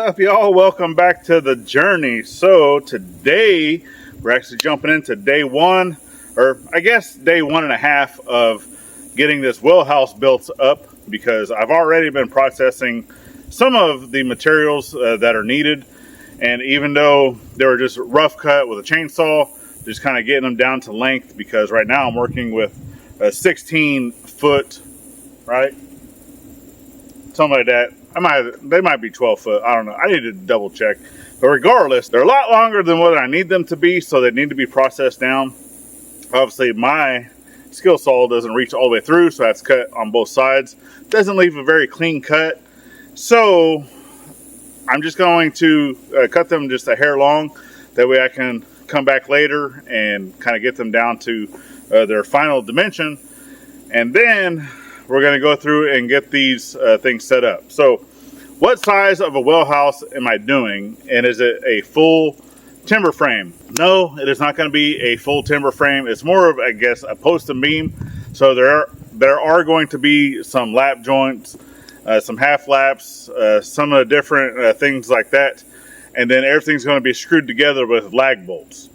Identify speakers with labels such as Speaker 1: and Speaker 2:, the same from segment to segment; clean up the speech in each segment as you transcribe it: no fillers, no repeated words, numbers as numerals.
Speaker 1: up, y'all? Welcome back to the journey. So today we're actually jumping into day one, or I guess day 1.5 of getting this well house built up, because I've already been processing some of the materials that are needed. And even though they were just rough cut with a chainsaw, just kind of getting them down to length, because right now I'm working with a 16 foot, right? Something like that. They might be 12 foot. I don't know. I need to double check. But regardless, they're a lot longer than what I need them to be, so they need to be processed down. Obviously, my skill saw doesn't reach all the way through, so that's cut on both sides. Doesn't leave a very clean cut. So I'm just going to cut them just a hair long. That way I can come back later and kind of get them down to their final dimension. And then we're going to go through and get these things set up. So what size of a well house am I doing? And is it a full timber frame? No, it is not going to be a full timber frame. It's more of, I guess, a post and beam. So there are going to be some lap joints, some half laps, some of the different things like that. And then everything's going to be screwed together with lag bolts.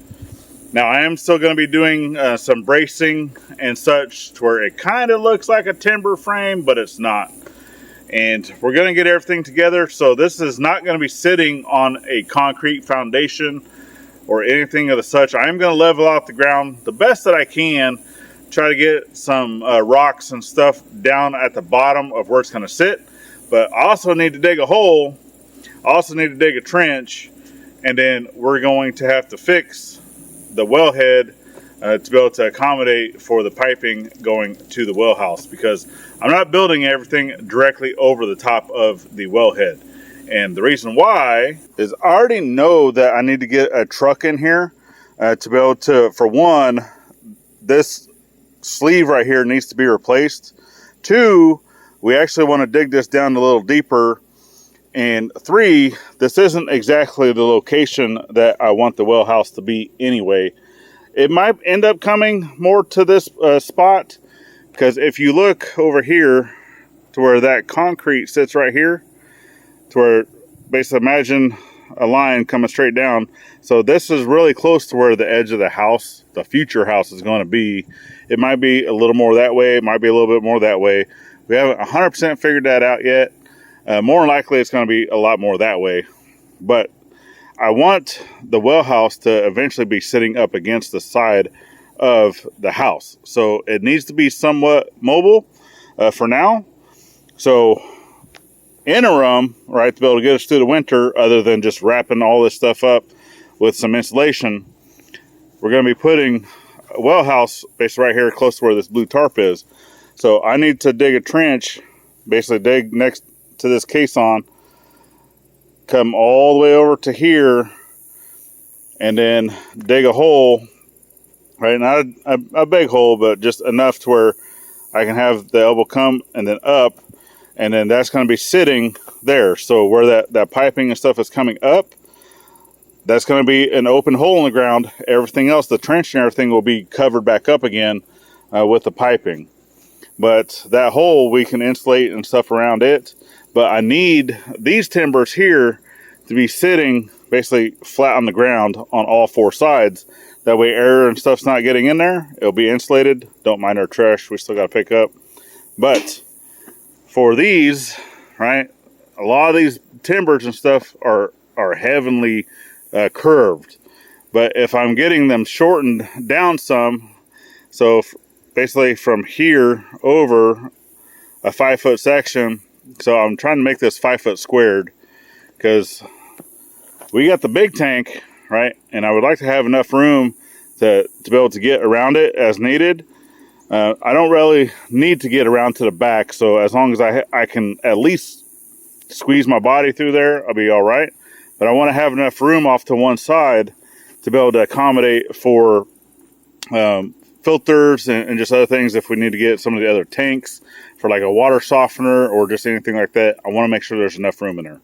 Speaker 1: Now, I am still going to be doing some bracing and such to where it kind of looks like a timber frame, but it's not. And we're going to get everything together. So this is not going to be sitting on a concrete foundation or anything of the such. I am going to level out the ground the best that I can, try to get some rocks and stuff down at the bottom of where it's going to sit. But I also need to dig a hole. I also need to dig a trench. And then we're going to have to fix the wellhead to be able to accommodate for the piping going to the well house, because I'm not building everything directly over the top of the wellhead. And the reason why is I already know that I need to get a truck in here to be able to, for one, this sleeve right here needs to be replaced. Two, we actually want to dig this down a little deeper. And three, this isn't exactly the location that I want the well house to be anyway. It might end up coming more to this spot, because if you look over here to where that concrete sits right here, to where basically imagine a line coming straight down. So this is really close to where the edge of the house, the future house, is going to be. It might be a little more that way. It might be a little bit more that way. We haven't 100% figured that out yet. More than likely, it's going to be a lot more that way. But I want the well house to eventually be sitting up against the side of the house. So it needs to be somewhat mobile for now. So interim, right, to be able to get us through the winter, other than just wrapping all this stuff up with some insulation, we're going to be putting a well house basically right here close to where this blue tarp is. So I need to dig a trench, basically dig next to this caisson, come all the way over to here, and then dig a hole, right? Not a big hole, but just enough to where I can have the elbow come and then up, and then that's going to be sitting there. So where that piping and stuff is coming up, that's going to be an open hole in the ground. Everything else, the trench and everything, will be covered back up again with the piping. But that hole, we can insulate and stuff around it. But I need these timbers here to be sitting basically flat on the ground on all four sides. That way air and stuff's not getting in there. It'll be insulated. Don't mind our trash. We still got to pick up. But for these, right, a lot of these timbers and stuff are heavily curved. But if I'm getting them shortened down some, so basically from here over a 5 foot section, so I'm trying to make this 5 foot squared, because we got the big tank, right? And I would like to have enough room to be able to get around it as needed. I don't really need to get around to the back, so as long as I can at least squeeze my body through there, I'll be all right. But I want to have enough room off to one side to be able to accommodate for filters and just other things if we need to get some of the other tanks for like a water softener or just anything like that. I want to make sure there's enough room in there.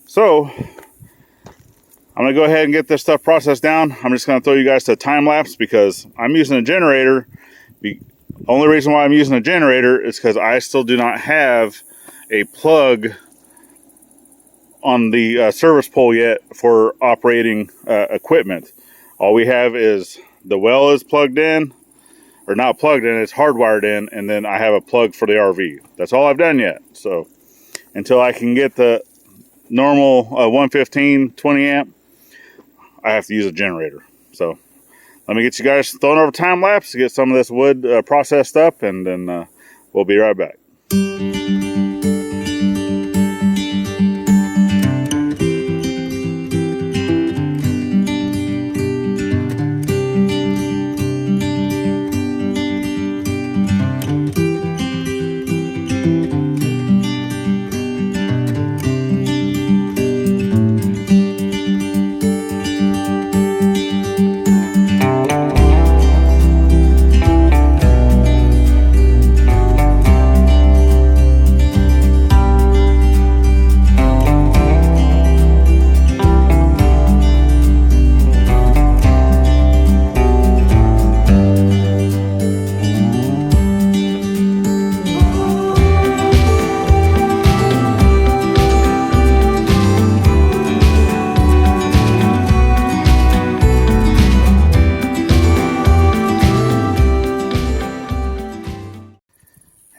Speaker 1: So I'm going to go ahead and get this stuff processed down. I'm just going to throw you guys to a time lapse because I'm using a generator. The only reason why I'm using a generator is because I still do not have a plug on the service pole yet for operating equipment. All we have is the well is plugged in, or not plugged in, it's hardwired in, and then I have a plug for the RV. That's all I've done yet. So until I can get the normal 115 20 amp, I have to use a generator. So let me get you guys thrown over time lapse to get some of this wood processed up, and then we'll be right back.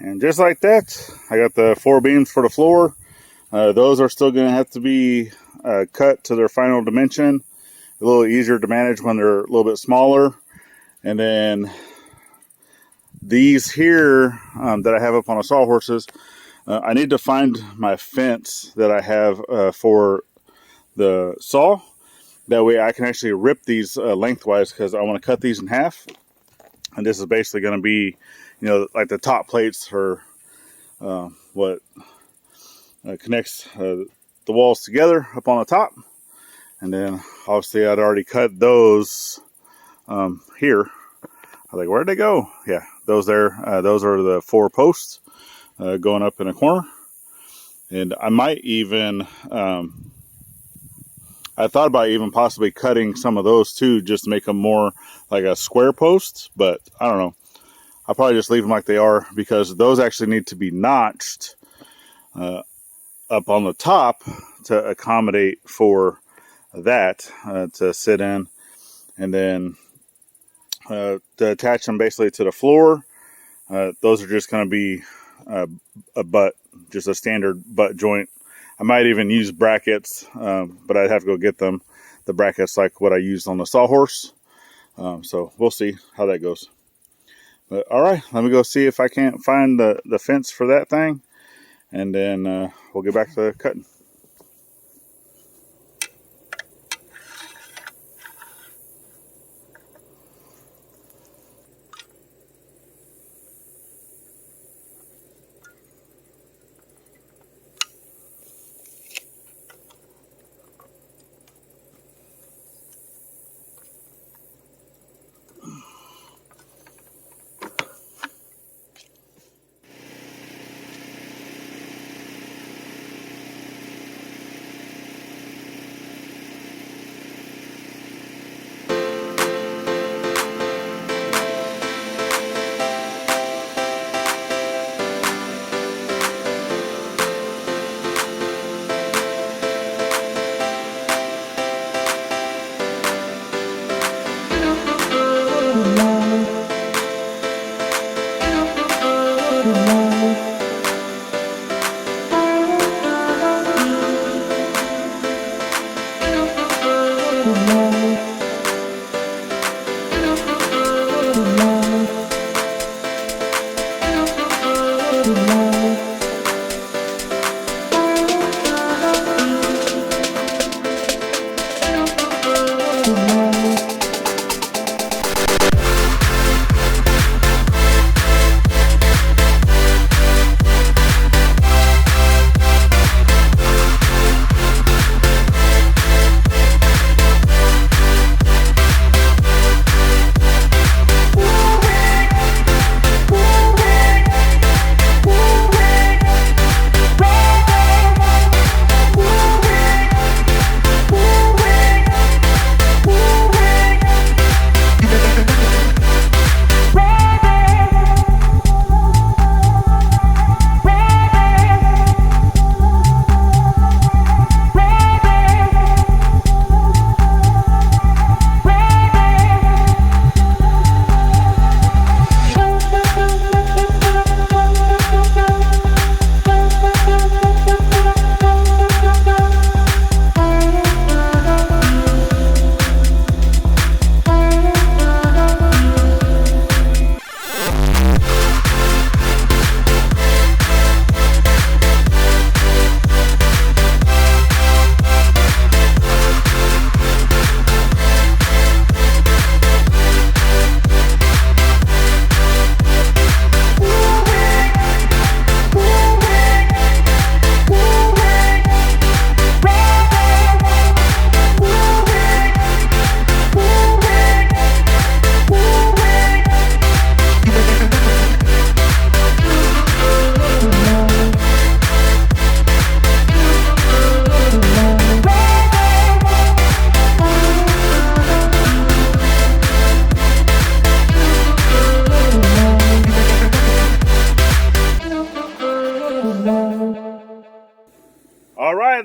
Speaker 1: And just like that, I got the 4 beams for the floor. Those are still going to have to be cut to their final dimension. A little easier to manage when they're a little bit smaller. And then these here that I have up on the sawhorses, I need to find my fence that I have for the saw. That way I can actually rip these lengthwise, because I want to cut these in half. And this is basically going to be, like the top plates for what connects the walls together up on the top. And then obviously I'd already cut those here. I was like, where'd they go? Yeah, those there. Those are the 4 posts going up in a corner. And I might even, I thought about even possibly cutting some of those too, just to make them more like a square post. But I don't know. I'll probably just leave them like they are, because those actually need to be notched up on the top to accommodate for that to sit in. And then to attach them basically to the floor, those are just going to be a butt, just a standard butt joint. I might even use brackets, but I'd have to go get them, the brackets like what I used on the sawhorse. So we'll see how that goes. But all right, let me go see if I can't find the fence for that thing, and then we'll get back to cutting.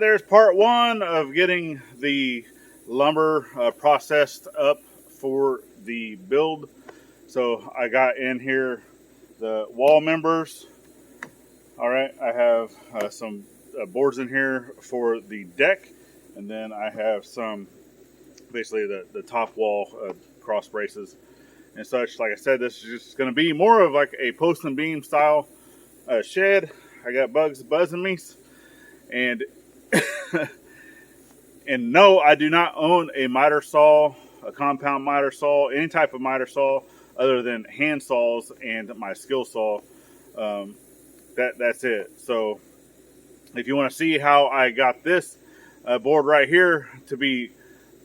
Speaker 1: there's part one of getting the lumber processed up for the build. So I got in here the wall members. All right, I have some boards in here for the deck, and then I have some, basically the top wall cross braces and such. Like I said, this is just going to be more of like a post and beam style shed. I got bugs buzzing me, and and no, I do not own a miter saw, a compound miter saw, any type of miter saw other than hand saws and my skill saw. That's it. So if you want to see how I got this board right here to be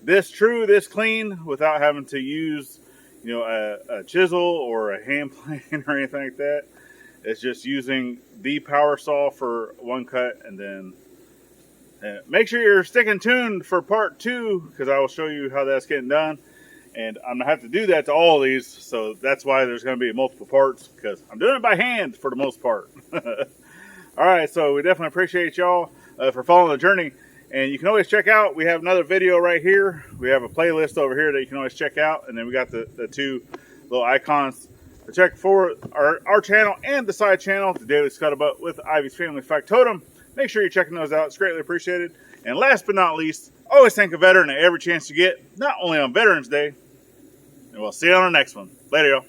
Speaker 1: this true, this clean, without having to use, you know, a chisel or a hand plane or anything like that, it's just using the power saw for one cut. And then make sure you're sticking tuned for part two, because I will show you how that's getting done. And I'm going to have to do that to all these, so that's why there's going to be multiple parts, because I'm doing it by hand for the most part. All right, so we definitely appreciate y'all for following the journey. And you can always check out, we have another video right here. We have a playlist over here that you can always check out. And then we got the two little icons to check for our channel and the side channel, the Daily Scuttlebutt with Ivy's Family Factotum. Make sure you're checking those out. It's greatly appreciated. And last but not least, always thank a veteran at every chance you get, not only on Veterans Day. And we'll see you on the next one. Later, y'all.